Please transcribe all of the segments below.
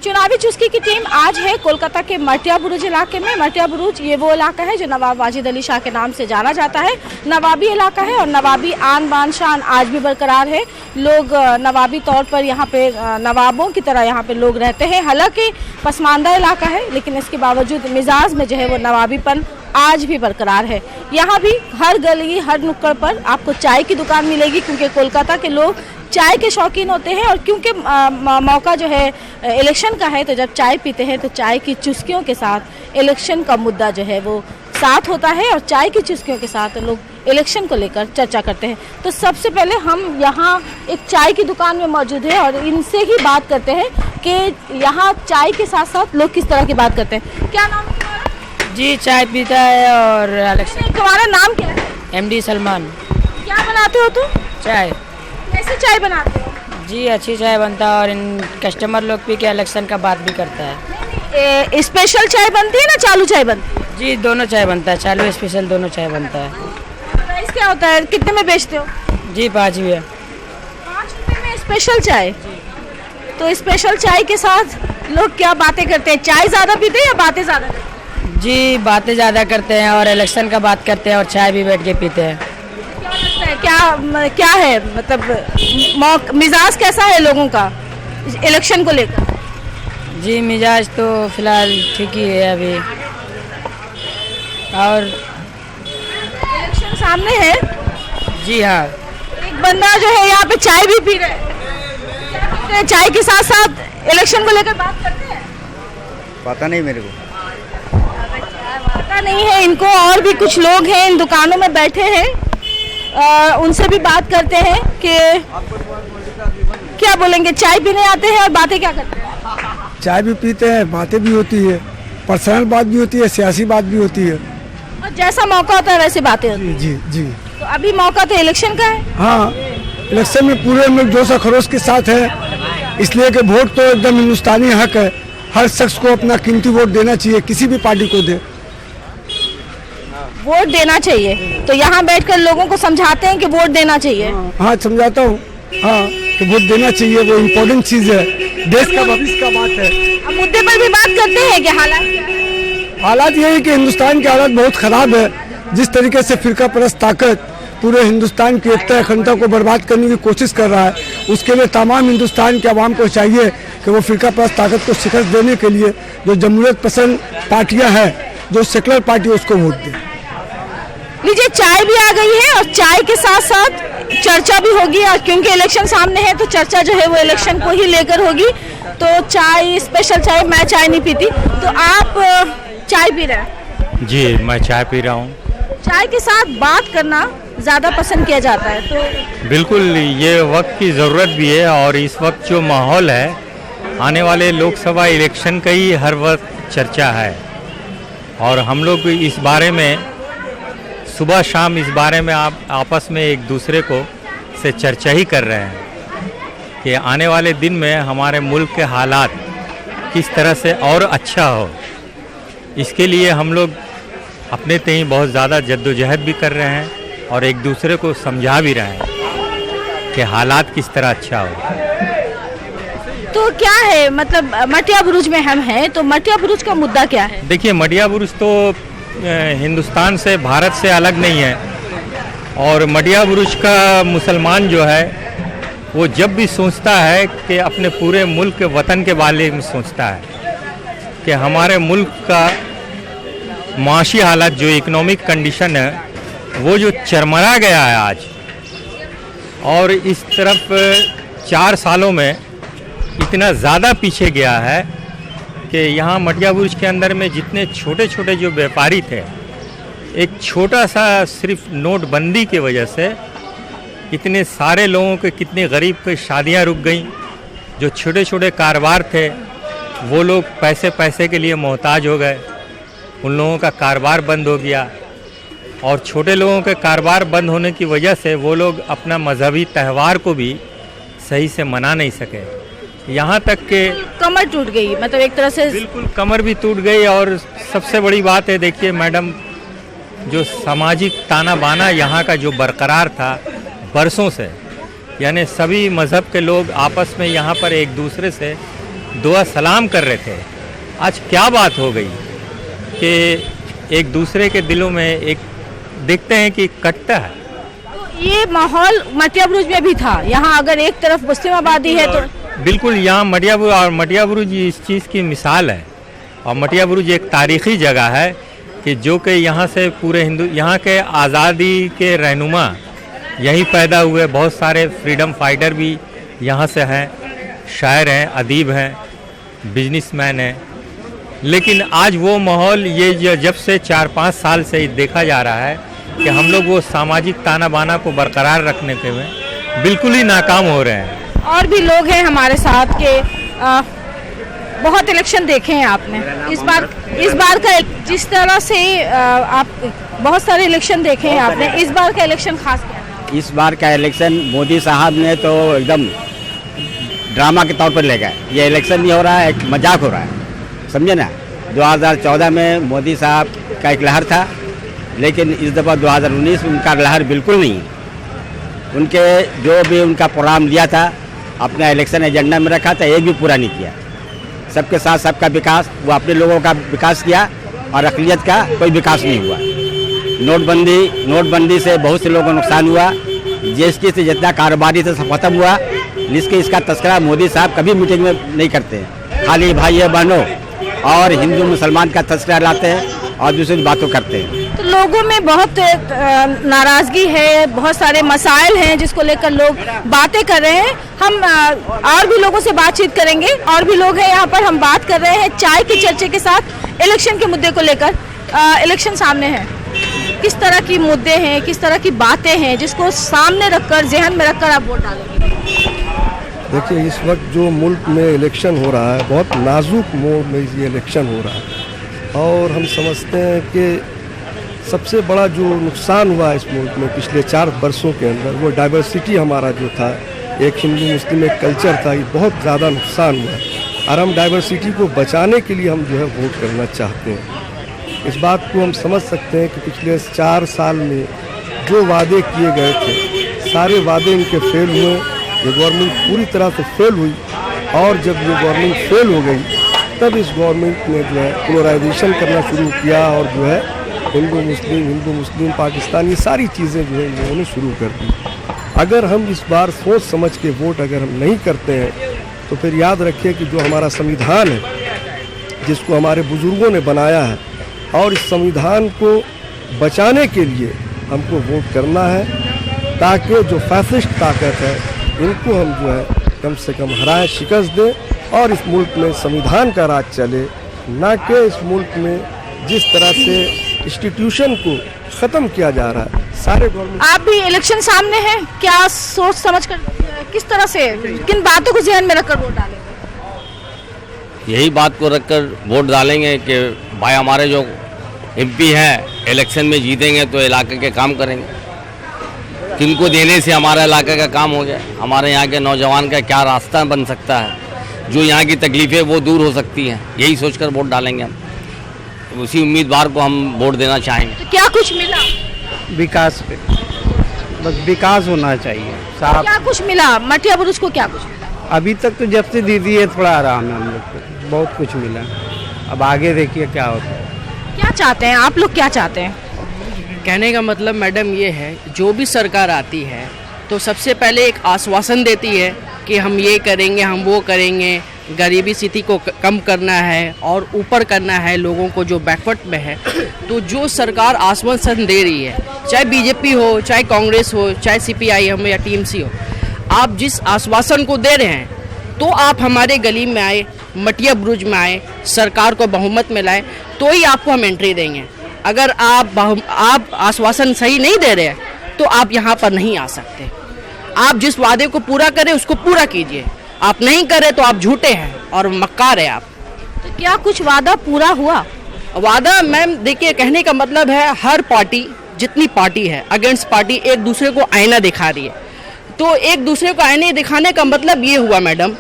चुनावी चुस्की की टीम आज है कोलकाता के मटिया बुरुज इलाके में। मटिया बुरुज ये वो इलाका है जो नवाब वाजिद अली शाह के नाम से जाना जाता है। नवाबी इलाका है और नवाबी आन बान शान आज भी बरकरार है। लोग नवाबी तौर पर यहाँ पे नवाबों की तरह यहाँ पे लोग रहते हैं। हालांकि पसमानदा इलाका है लेकिन इसके बावजूद मिजाज में जो है वो नवाबीपन आज भी बरकरार है। यहाँ भी हर गली हर नुक्कड़ पर आपको चाय की दुकान मिलेगी क्योंकि कोलकाता के लोग चाय के शौकीन होते हैं और क्योंकि मौका जो है इलेक्शन का है तो जब चाय पीते हैं तो चाय की चुस्कियों के साथ इलेक्शन का मुद्दा जो है वो साथ होता है और चाय की चुस्कियों के साथ लोग इलेक्शन को लेकर चर्चा करते हैं। तो सबसे पहले हम यहाँ एक चाय की दुकान में मौजूद है और इनसे ही बात करते हैं कि यहाँ चाय के साथ साथ लोग किस तरह की बात करते हैं। क्या नाम है तुम्हारा? जी चाय पीता है और तुम्हारा नाम क्या है? एमडी सलमान। क्या बनाते हो तुम? चाय। कैसे चाय बनाते हो? जी अच्छी चाय बनता है और इन कस्टमर लोग पी के इलेक्शन का बात भी करता है। स्पेशल चाय बनती है ना चालू चाय बनती है? जी दोनों चाय बनता है, चालू स्पेशल दोनों चाय बनता है। प्राइस क्या होता है, कितने में बेचते हो? जी 5 रुपये। 5 रुपये में स्पेशल चाय। तो स्पेशल चाय के साथ लोग क्या बातें करते हैं? चाय ज़्यादा पीते हैं या बातें ज़्यादा करते हैं? जी बातें ज़्यादा करते हैं और इलेक्शन का बात करते हैं और चाय भी बैठ के पीते हैं। क्या है मतलब मिजाज कैसा है लोगों का इलेक्शन को लेकर? जी मिजाज तो फिलहाल ठीक ही है अभी। और इलेक्शन सामने है। जी हाँ। एक बंदा जो है यहाँ पे चाय भी पी रहा है। चाय के साथ साथ इलेक्शन को लेकर बात करते हैं? पता नहीं मेरे को। पता नहीं है इनको। और भी कुछ लोग हैं इन दुकानों में बैठे हैं, उनसे भी बात करते हैं कि क्या बोलेंगे। चाय पीने आते हैं और बातें क्या करते हैं? चाय भी पीते हैं, बातें भी होती है, पर्सनल बात भी होती है, सियासी बात भी होती है। और जैसा मौका होता है वैसे बातें होती हैं। जी जी। तो अभी मौका तो इलेक्शन का है। हाँ इलेक्शन में पूरे हम लोग जोश और खरोश के साथ है, इसलिए कि वोट तो एकदम हिंदुस्तानी हक है। हर शख्स को अपना कीमती वोट देना चाहिए, किसी भी पार्टी को दे वोट देना चाहिए। तो यहाँ बैठकर लोगों को समझाते हैं कि वोट देना चाहिए। हाँ समझाता हूँ। हाँ कि वोट देना चाहिए, वो इम्पोर्टेंट चीज़ है, देश का भविष्य का बात है। अब मुद्दे पर भी बात करते हैं कि हालात हालात ये है कि हिंदुस्तान की हालत बहुत ख़राब है। जिस तरीके से फिरका परस्त ताकत पूरे हिंदुस्तान की एकता अखंडता को बर्बाद करने की कोशिश कर रहा है, उसके लिए तमाम हिंदुस्तान के आवाम को चाहिए कि वो फिरका परस्त ताकत को शिकस्त देने के लिए जो जमहूरियत पसंद पार्टियां हैं, जो सेकुलर पार्टी है, उसको वोट दें। लीजिए चाय भी आ गई है और चाय के साथ साथ चर्चा भी होगी और क्योंकि इलेक्शन सामने है तो चर्चा जो है वो इलेक्शन को ही लेकर होगी। तो चाय स्पेशल चाय, मैं चाय नहीं पीती, तो आप चाय पी रहे हैं? जी मैं चाय पी रहा हूँ। चाय के साथ बात करना ज़्यादा पसंद किया जाता है। तो बिल्कुल ये वक्त की ज़रूरत भी है और इस वक्त जो माहौल है आने वाले लोकसभा इलेक्शन का ही हर वक्त चर्चा है और हम लोग इस बारे में सुबह शाम इस बारे में आप आपस में एक दूसरे को से चर्चा ही कर रहे हैं कि आने वाले दिन में हमारे मुल्क के हालात किस तरह से और अच्छा हो। इसके लिए हम लोग अपने तय बहुत ज़्यादा जद्दोजहद भी कर रहे हैं और एक दूसरे को समझा भी रहे हैं कि हालात किस तरह अच्छा हो। तो क्या है मतलब मटिया बुरुज में हम हैं तो मटिया बुरुज का मुद्दा क्या है? देखिए मटिया बुरुज तो हिंदुस्तान से भारत से अलग नहीं है और मटिया बुरुज का मुसलमान जो है वो जब भी सोचता है कि अपने पूरे मुल्क के वतन के बारे में सोचता है कि हमारे मुल्क का माशी हालत जो इकोनॉमिक कंडीशन है वो जो चरमरा गया है आज, और इस तरफ 4 सालों में इतना ज़्यादा पीछे गया है कि यहाँ मटिया बुरुज के अंदर में जितने छोटे छोटे जो व्यापारी थे, एक छोटा सा सिर्फ नोटबंदी की वजह से इतने सारे लोगों के, कितने गरीब के शादियाँ रुक गईं। जो छोटे छोटे कारोबार थे वो लोग पैसे के लिए मोहताज हो गए, उन लोगों का कारोबार बंद हो गया और छोटे लोगों के कारोबार बंद होने की वजह से वो लोग अपना मजहबी त्यौहार को भी सही से मना नहीं सके। यहाँ तक के कमर टूट गई, मतलब एक तरह से बिल्कुल कमर भी टूट गई। और सबसे बड़ी बात है, देखिए मैडम, जो सामाजिक ताना बाना यहाँ का जो बरकरार था बरसों से, यानी सभी मज़हब के लोग आपस में यहाँ पर एक दूसरे से दुआ सलाम कर रहे थे। आज क्या बात हो गई कि एक दूसरे के दिलों में एक देखते हैं कि कटता है। तो ये माहौल मटिया बुरुज में भी था। यहाँ अगर एक तरफ मुस्लिम आबादी है तो बिल्कुल यहाँ मटिया बुरुज इस चीज़ की मिसाल है। और मटिया बुरुज एक तारीख़ी जगह है कि जो कि यहाँ से पूरे यहाँ के आज़ादी के रहनुमा यहीं पैदा हुए। बहुत सारे फ्रीडम फाइटर भी यहाँ से हैं, शायर हैं, अदीब हैं, बिजनेसमैन हैं। लेकिन आज वो माहौल ये जब से 4-5 साल से देखा जा रहा है कि हम लोग वो सामाजिक ताना बाना को बरकरार रखने के में बिल्कुल ही नाकाम हो रहे हैं। और भी लोग हैं हमारे साथ के बहुत इलेक्शन देखे हैं आपने। इस बार का जिस तरह से आप बहुत सारे इलेक्शन देखे हैं आपने, इस बार का इलेक्शन खास क्या है? इस बार का इलेक्शन मोदी साहब ने तो एकदम ड्रामा के तौर पर ले गए। ये इलेक्शन नहीं हो रहा है, एक मजाक हो रहा है, समझे ना। 2014 में मोदी साहब का एक लहर था, लेकिन इस दफ़ा 2019 में उनका लहर बिल्कुल नहीं। उनके जो भी उनका प्रोग्राम लिया था, अपना इलेक्शन एजेंडा में रखा था, एक भी पूरा नहीं किया। सबके साथ सबका विकास, वो अपने लोगों का विकास किया और अक़लियत का कोई विकास नहीं हुआ। नोटबंदी से बहुत से लोगों को नुकसान हुआ। जीएसटी से जितना कारोबारी था सब खत्म हुआ। जिसके इसका तस्करा मोदी साहब कभी मीटिंग में नहीं करते हैं, खाली भाई बहनों और हिंदू मुसलमान का तस्करा लाते हैं और दूसरी बातों करते हैं। तो लोगों में बहुत नाराजगी है, बहुत सारे मसाइल हैं जिसको लेकर लोग बातें कर रहे हैं। हम और भी लोगों से बातचीत करेंगे। और भी लोग हैं यहाँ पर, हम बात कर रहे हैं चाय की चर्चा के साथ इलेक्शन के मुद्दे को लेकर। इलेक्शन सामने है, किस तरह की मुद्दे हैं, किस तरह की बातें हैं जिसको सामने रखकर, ज़हन में रखकर आप वोट डालेंगे? देखिए, इस वक्त जो मुल्क में इलेक्शन हो रहा है, बहुत नाजुक मोड़ में ये इलेक्शन हो रहा है। और हम समझते हैं कि सबसे बड़ा जो नुकसान हुआ इस मुल्क में पिछले 4 वर्षों के अंदर, वो डाइवर्सिटी हमारा जो था, एक हिंदू मुस्लिम एक कल्चर था, ये बहुत ज़्यादा नुकसान हुआ। और हम डाइवर्सिटी को बचाने के लिए हम जो है वोट करना चाहते हैं। इस बात को हम समझ सकते हैं कि पिछले 4 साल में जो वादे किए गए थे, सारे वादे इनके फेल हुए। ये गवर्नमेंट पूरी तरह से फेल हुई। और जब ये गवर्नमेंट फेल हो गई, तब इस गवर्नमेंट ने जो है पोलराइजेशन करना शुरू किया और जो है हिंदू मुस्लिम पाकिस्तान, ये सारी चीज़ें जो है इन्होंने शुरू कर दी। अगर हम इस बार सोच समझ के वोट अगर हम नहीं करते हैं, तो फिर याद रखिए कि जो हमारा संविधान है, जिसको हमारे बुजुर्गों ने बनाया है, और इस संविधान को बचाने के लिए हमको वोट करना है, ताकि जो फैसिस्ट ताकत है इनको हम जो है कम से कम हराएं, शिकस्त दें और इस मुल्क में संविधान का राज चले, ना कि इस मुल्क में जिस तरह से इंस्टीट्यूशन को ख़त्म किया जा रहा है। सारे गवर्नमेंट। आप भी इलेक्शन सामने है, क्या सोच समझ कर, किस तरह से, किन बातों को ध्यान में रखकर वोट डालेंगे? यही बात को रखकर वोट डालेंगे कि भाई हमारे जो एमपी हैं इलेक्शन में जीतेंगे तो इलाके के काम करेंगे, किनको देने से हमारा इलाके का काम हो जाए, हमारे यहाँ के नौजवान का क्या रास्ता बन सकता है, जो यहाँ की तकलीफ़ें वो दूर हो सकती हैं, यही सोचकर वोट डालेंगे हम। उसी उम्मीदवार को हम वोट देना चाहेंगे। तो क्या कुछ मिला? विकास पे, बस विकास होना चाहिए साहब। क्या कुछ मिला मटिया बुरुज को? क्या कुछ मिला? अभी तक तो जब से दीदी है थोड़ा आराम है, हम लोग को बहुत कुछ मिला। अब आगे देखिए क्या होता है। क्या चाहते हैं आप लोग, क्या चाहते हैं? कहने का मतलब मैडम ये है, जो भी सरकार आती है तो सबसे पहले एक आश्वासन देती है कि हम ये करेंगे, हम वो करेंगे, गरीबी स्थिति को कम करना है और ऊपर करना है लोगों को जो बैकवर्ड में है। तो जो सरकार आश्वासन दे रही है, चाहे बीजेपी हो, चाहे कांग्रेस हो, चाहे सीपीआई या टीएमसी हो, आप जिस आश्वासन को दे रहे हैं, तो आप हमारे गली में आए, मटिया बुरुज में आए, सरकार को बहुमत में लाए, तो ही आपको हम एंट्री देंगे। अगर आप आश्वासन सही नहीं दे रहे हैं तो आप यहाँ पर नहीं आ सकते। आप जिस वादे को पूरा करें उसको पूरा कीजिए, आप नहीं करें तो आप झूठे हैं और मक्कार है आप। तो क्या कुछ वादा पूरा हुआ? वादा मैम देखिए, कहने का मतलब है हर पार्टी, जितनी पार्टी है अगेंस्ट पार्टी एक दूसरे को आईना दिखा रही है। तो एक दूसरे को आईने दिखाने का मतलब ये हुआ मैडम,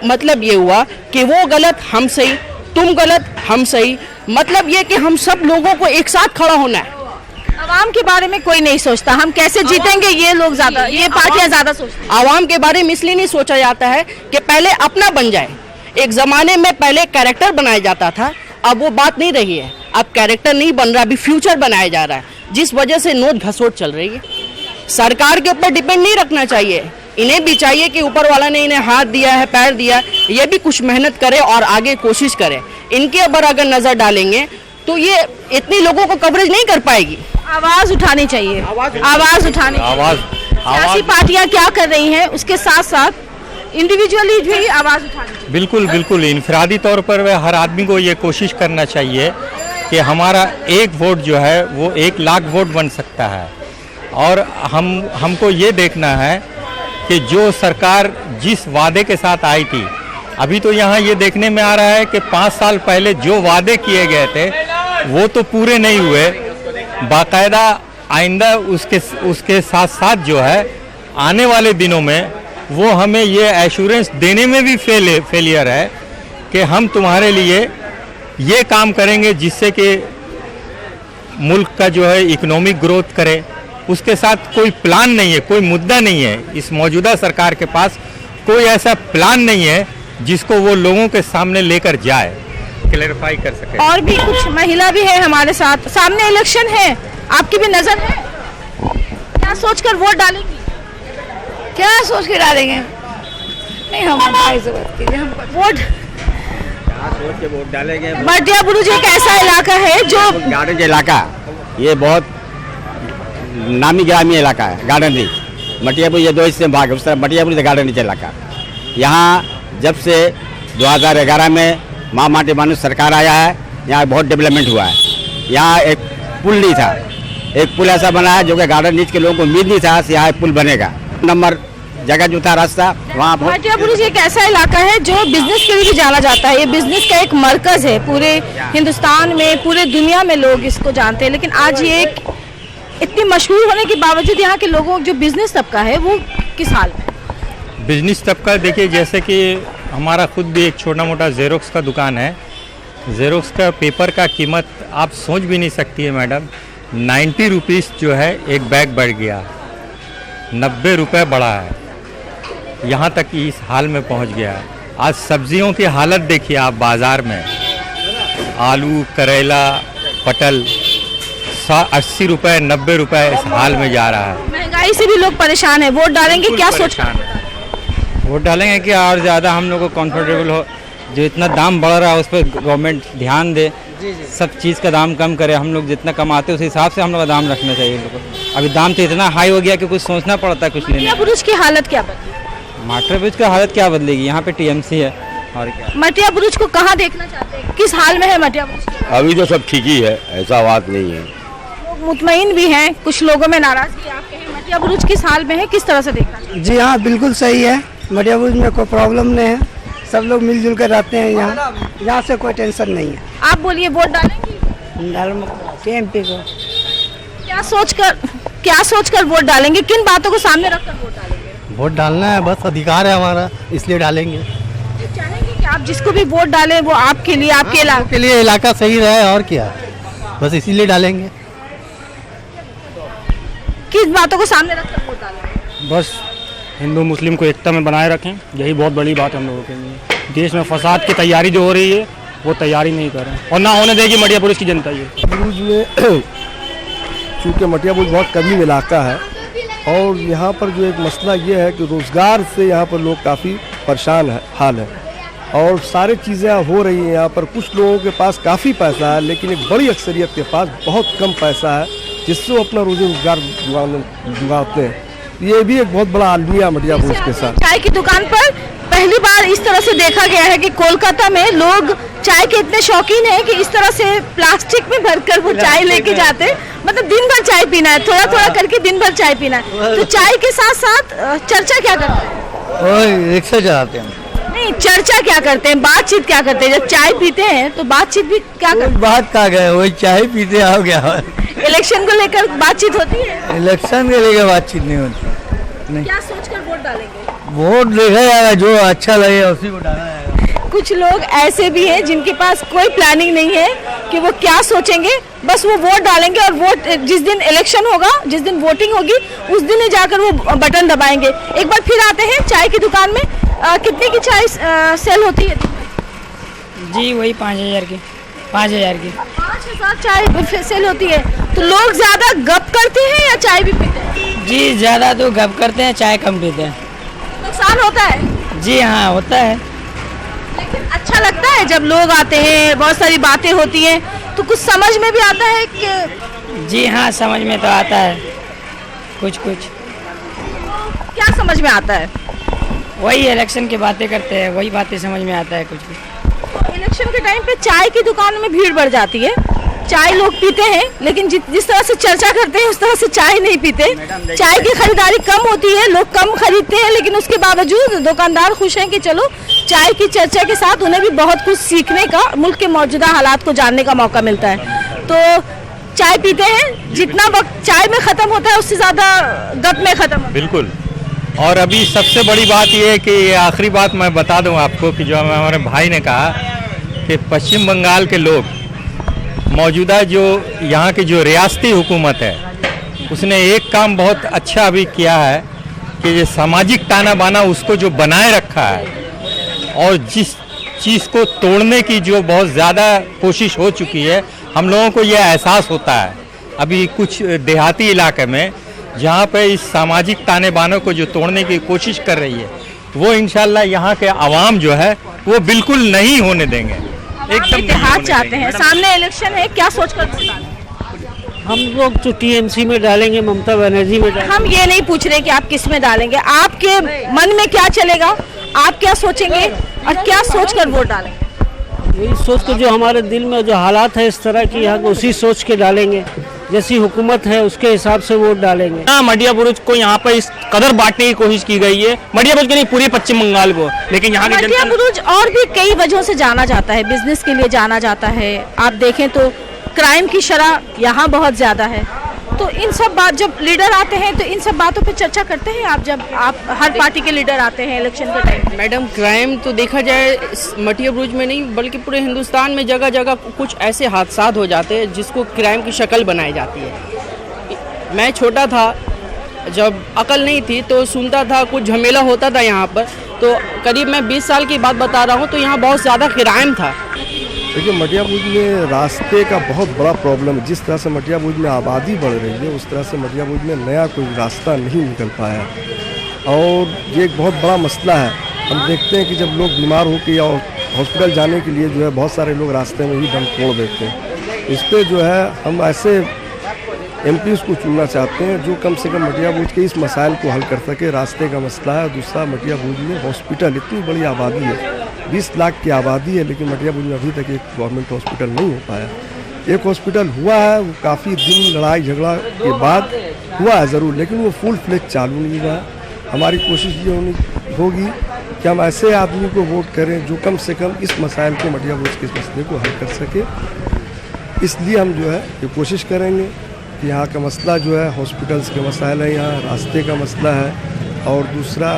मतलब ये हुआ कि वो गलत हम सही, तुम गलत हम सही, मतलब ये कि हम सब लोगों को एक साथ खड़ा होना है। आवाम के बारे में कोई नहीं सोचता, हम कैसे जीतेंगे ये लोग ज्यादा, ये पार्टियां ज्यादा सोचती हैं। आवाम के बारे में इसलिए नहीं सोचा जाता है कि पहले अपना बन जाए। एक ज़माने में पहले कैरेक्टर बनाया जाता था, अब वो बात नहीं रही है। अब कैरेक्टर नहीं बन रहा, अभी फ्यूचर बनाया जा रहा है, जिस वजह से नोट घसोट चल रही है। सरकार के ऊपर डिपेंड नहीं रखना चाहिए, इन्हें भी चाहिए कि ऊपर वाला ने इन्हें हाथ दिया है, पैर दिया, ये भी कुछ मेहनत करे और आगे कोशिश करे। इनके ऊपर अगर नज़र डालेंगे तो ये इतने लोगों को कवरेज नहीं कर पाएगी। आवाज उठानी चाहिए, आवाज उठानी आवाज़ सियासी पार्टियां क्या कर रही हैं, उसके साथ साथ इंडिविजुअली भी आवाज उठानी चाहिए। बिल्कुल बिल्कुल इनफरादी तौर पर वह हर आदमी को ये कोशिश करना चाहिए कि हमारा एक वोट जो है वो 1 लाख वोट बन सकता है। और हमको ये देखना है कि जो सरकार जिस वादे के साथ आई थी, अभी तो यहाँ ये देखने में आ रहा है कि 5 साल पहले जो वादे किए गए थे वो तो पूरे नहीं हुए, बाकायदा आइंदा उसके साथ साथ जो है आने वाले दिनों में वो हमें ये एश्योरेंस देने में भी फेलियर है कि हम तुम्हारे लिए ये काम करेंगे जिससे कि मुल्क का जो है इकोनॉमिक ग्रोथ करे। उसके साथ कोई प्लान नहीं है, कोई मुद्दा नहीं है। इस मौजूदा सरकार के पास कोई ऐसा प्लान नहीं है जिसको वो लोगों के सामने लेकर जाए, क्लैरिफाई कर सके। और भी कुछ महिला भी है हमारे साथ। सामने इलेक्शन है, आपकी भी नजर है, क्या सोचकर वोट डालेंगी? क्या सोच के डालेंगे? नहीं, हम भाई से बात कीजिए, हम वोट सोच के वोट डालेंगे। मटिया बुरुज एक ऐसा इलाका है जो गार्डन इलाका, ये बहुत नामी ग्रामीण इलाका है। गार्डन रिच मटियापुर, ये 2 हिस्से में भाग है। उस तरह मटियापुर गार्डन रिच इलाका। यहाँ जब से 2011 में माँ माटी मानुष सरकार आया है, यहाँ बहुत डेवलपमेंट हुआ है। यहाँ एक पुल नहीं था, एक पुल ऐसा बना है जो कि गार्डन रिच के लोगों को उम्मीद नहीं था कि यहाँ पुल बनेगा। नंबर जगह जो था रास्ता वहाँ मटिया बुरुज एक ऐसा इलाका है जो बिजनेस के लिए भी जाना जाता है। ये बिजनेस का एक मरकज है, पूरे हिंदुस्तान में, पूरे दुनिया में लोग इसको जानते हैं। लेकिन आज ये एक इतनी मशहूर होने के बावजूद यहाँ के लोगों जो बिजनेस तबका है वो किस हाल में? बिजनेस तबका देखिए, जैसे कि हमारा खुद भी एक छोटा मोटा जेरोक्स का दुकान है। जेरोक्स का पेपर का कीमत आप सोच भी नहीं सकती है मैडम। 90 रुपीज़ जो है एक बैग बढ़ गया, 90 रुपये बढ़ा है, यहाँ तक कि इस हाल में पहुँच गया है। आज सब्जियों की हालत देखिए आप बाज़ार में, आलू, करेला, पटल 80 रुपये 90 रुपये इस हाल में जा रहा है। महंगाई से भी लोग परेशान है। वोट डालेंगे, क्या सोच? वोट डालेंगे कि और ज़्यादा हम लोग को कंफर्टेबल हो। जो इतना दाम बढ़ रहा है उस पर गवर्नमेंट ध्यान दे, सब चीज़ का दाम कम करे। हम लोग जितना कमाते उस हिसाब से हम लोग का दाम रखना चाहिए लोगों को। अभी दाम तो इतना हाई हो गया कि कुछ सोचना पड़ता है कुछ लेने। मटिया बुरुज की हालत क्या बदली? मटिया बुरुज की हालत क्या बदलेगी? यहाँ पे टीएमसी है और क्या। मटिया बुरुज को कहाँ देखना चाहते हैं, किस हाल में है मटिया बुरुज? अभी तो सब ठीक ही है, ऐसा बात नहीं है। लोग मुतमईन भी हैं, कुछ लोगों में नाराजगी आप कहें। मटिया बुरुज किस हाल में है, किस तरह से देखना चाहिए? जी हाँ, बिल्कुल सही है। मटिया बुरुज में कोई प्रॉब्लम नहीं है, सब लोग मिलजुल कर रहते हैं यहाँ, यहाँ से कोई टेंशन नहीं है। आप बोलिए, वोट डालेंगी? टीएमपी को। क्या सोचकर वोट डालेंगे, किन बातों को सामने रखकर वोट डालेंगे? वोट डालना है, बस अधिकार है हमारा, इसलिए डालेंगे। चाहेंगे कि आप जिसको भी वोट डालें वो आपके लिए, आपके इलाके के लिए इलाका सही रहे और क्या, बस इसीलिए डालेंगे। किस बातों को सामने रखकर वोट डालेंगे? बस हिंदू मुस्लिम को एकता में बनाए रखें, यही बहुत बड़ी बात है हम लोगों के लिए। देश में फसाद की तैयारी जो हो रही है वो तैयारी नहीं कर रहे हैं और ना होने देगी मटिया बुरुज की जनता। ये बुरुज में चूँकि मटिया बुरुज बहुत करीब इलाका है और यहाँ पर जो एक मसला ये है कि रोज़गार से यहाँ पर लोग काफ़ी परेशान हाल है और सारी चीज़ें हो रही हैं यहाँ पर। कुछ लोगों के पास काफ़ी पैसा है लेकिन एक बड़ी अक्सरियत के पास बहुत कम पैसा है जिससे वो अपना रोजी रोजगार जुगाते हैं। ये भी एक बहुत बड़ा अलमिया मटिया बुरुज के साथ। चाय की दुकान पर पहली बार इस तरह से देखा गया है कि कोलकाता में लोग चाय के इतने शौकीन हैं कि इस तरह से प्लास्टिक में भरकर वो चाय लेके जाते हैं। मतलब दिन भर चाय पीना है, थोड़ा थोड़ा करके दिन भर चाय पीना है। तो चाय के साथ साथ चर्चा क्या करते हैं? रिक्शा चलाते हैं। नहीं, चर्चा क्या करते हैं, बातचीत क्या करते हैं? जब चाय पीते हैं तो बातचीत भी क्या करते हैं? बात कहाँ गए, वही चाय पीते आओ गया। इलेक्शन को लेकर बातचीत होती है? इलेक्शन के लेकर बातचीत नहीं होती। नहीं। क्या सोचकर वोट डालेंगे? वोट देखा जाएगा, जो अच्छा लगे उसी को डाला जाएगा। कुछ लोग ऐसे भी हैं जिनके पास कोई प्लानिंग नहीं है कि वो क्या सोचेंगे, बस वो वोट डालेंगे और वोट जिस दिन इलेक्शन होगा, जिस दिन वोटिंग होगी, उस दिन ही जाकर वो बटन दबाएंगे। एक बार फिर आते हैं चाय की दुकान में। कितने की चाय सेल होती है? जी वही 5,000 की 5,000 की। 5,000 चाय सेल होती है, तो लोग ज्यादा गप करते हैं या चाय भी पीते हैं? जी ज़्यादा तो गप करते हैं, चाय कम पीते हैं। नुकसान होता है? जी हाँ होता है। लेकिन अच्छा लगता है जब लोग आते हैं, बहुत सारी बातें होती हैं, तो कुछ समझ में भी आता है कि जी हाँ समझ में तो आता है कुछ कुछ। क्या समझ में आता है? वही इलेक्शन की बातें करते हैं, वही बातें समझ में आता है कुछ कुछ। इलेक्शन के टाइम पे चाय की दुकानों में भीड़ बढ़ जाती है, चाय लोग पीते हैं, लेकिन जिस तरह से चर्चा करते हैं उस तरह से चाय नहीं पीते। चाय की खरीदारी कम होती है, लोग कम खरीदते हैं, लेकिन उसके बावजूद दुकानदार खुश हैं कि चलो चाय की चर्चा के साथ उन्हें भी बहुत कुछ सीखने का, मुल्क के मौजूदा हालात को जानने का मौका मिलता है। तो चाय पीते हैं, जितना वक्त चाय में ख़त्म होता है उससे ज़्यादा गप में ख़त्म होता है। बिल्कुल। और अभी सबसे बड़ी बात ये है कि ये आखिरी बात मैं बता दूं आपको कि जो हमारे भाई ने कहा कि पश्चिम बंगाल के लोग, मौजूदा जो यहाँ की जो रियासती हुकूमत है, उसने एक काम बहुत अच्छा अभी किया है कि ये सामाजिक ताना बाना उसको जो बनाए रखा है, और जिस चीज़ को तोड़ने की जो बहुत ज़्यादा कोशिश हो चुकी है, हम लोगों को यह एहसास होता है अभी कुछ देहाती इलाके में जहाँ पे इस सामाजिक ताने बानों को जो तोड़ने की कोशिश कर रही है, वो इंशाल्लाह यहाँ के आवाम जो है वो बिल्कुल नहीं होने देंगे, एकदम इतिहाद चाहते हैं। सामने इलेक्शन है, क्या सोचकर वोट डालें? हम लोग तो टीएमसी में डालेंगे, ममता बनर्जी में डालेंगे। हम ये नहीं पूछ रहे कि आप किस में डालेंगे, आपके मन में क्या चलेगा, आप क्या सोचेंगे और क्या सोचकर वोट डालेंगे? यही सोच के जो हमारे दिल में जो हालात है इस तरह की, यहाँ उसी सोच के डालेंगे, जैसी हुकूमत है उसके हिसाब से वोट डालेंगे। हाँ, मटिया बुरुज को यहाँ पर इस कदर बांटने की कोशिश की गई है, मटिया बुरुज के नहीं पूरी पश्चिम बंगाल को, लेकिन यहाँ की मटिया बुरुज और भी कई वजहों से जाना जाता है, बिजनेस के लिए जाना जाता है। आप देखें तो क्राइम की शरह यहाँ बहुत ज़्यादा है, तो इन सब बात जब लीडर आते हैं तो इन सब बातों पे चर्चा करते हैं आप, जब आप हर पार्टी के लीडर आते हैं इलेक्शन के टाइम? मैडम, क्राइम तो देखा जाए मटिया बुरुज में नहीं बल्कि पूरे हिंदुस्तान में जगह जगह कुछ ऐसे हादसा हो जाते हैं जिसको क्राइम की शक्ल बनाई जाती है। मैं छोटा था, जब अकल नहीं थी तो सुनता था कुछ झमेला होता था यहाँ पर, तो करीब मैं 20 साल की बात बता रहा हूँ, तो यहाँ बहुत ज़्यादा क्राइम था। देखिए, मटिया बुरुज में रास्ते का बहुत बड़ा प्रॉब्लम है। जिस तरह से मटिया बुरुज में आबादी बढ़ रही है, उस तरह से मटिया बुरुज में नया कोई रास्ता नहीं निकल पाया, और ये एक बहुत बड़ा मसला है। हम देखते हैं कि जब लोग बीमार होकर या हॉस्पिटल जाने के लिए जो है बहुत सारे लोग रास्ते में ही दम तोड़ देते हैं। इस पर जो है हम ऐसे एमपीज़ को चुनना चाहते हैं जो कम से कम मटिया बुरुज के इस मसाइल को हल कर सके। रास्ते का मसला है, दूसरा मटिया बुरुज में हॉस्पिटल, इतनी बड़ी आबादी है, 20 लाख की आबादी है, लेकिन मटिया बुरुज में अभी तक एक गवर्नमेंट हॉस्पिटल नहीं हो पाया। एक हॉस्पिटल हुआ है, वो काफ़ी दिन लड़ाई झगड़ा के बाद हुआ है ज़रूर, लेकिन वो फुल फ्लेज चालू नहीं हुआ है। हमारी कोशिश ये होगी कि हम ऐसे आदमी को वोट करें जो कम से कम इस मसाइल को, मटिया बुरुज के इस मसले को हल कर सके। इसलिए हम जो है ये कोशिश करेंगे कि यहाँ का मसला जो है हॉस्पिटल्स के मसाइल है, यहाँ रास्ते का मसला है, और दूसरा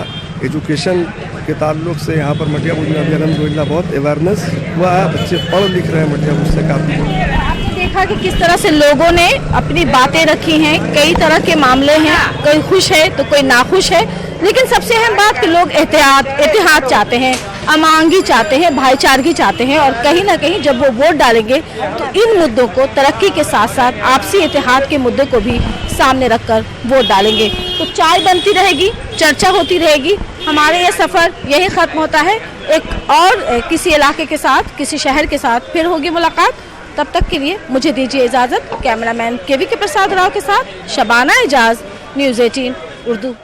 एजुकेशन के ताल्लुक से यहाँ पर मटिया बुरुज में अभी अलहमदुलिल्लाह बहुत अवेयरनेस हुआ है, बच्चे पढ़ लिख रहे हैं मटिया बुरुज से काफ़ी। आपने देखा कि किस तरह से लोगों ने अपनी बातें रखी हैं, कई तरह के मामले हैं, कोई खुश है तो कोई नाखुश है, लेकिन सबसे अहम बात कि लोग इतिहाद चाहते हैं, अमांगी चाहते हैं, भाईचारगी चाहते हैं, और कहीं ना कहीं जब वो वोट डालेंगे तो इन मुद्दों को, तरक्की के साथ साथ आपसी इतिहाद के मुद्दे को भी सामने रखकर वोट डालेंगे। तो चाय बनती रहेगी, चर्चा होती रहेगी, हमारे ये सफ़र यही ख़त्म होता है। एक और किसी इलाके के साथ, किसी शहर के साथ फिर होगी मुलाकात। तब तक के लिए मुझे दीजिए इजाज़त। कैमरामैन केवी के प्रसाद राव के साथ शबाना एजाज, न्यूज़ 18 उर्दू।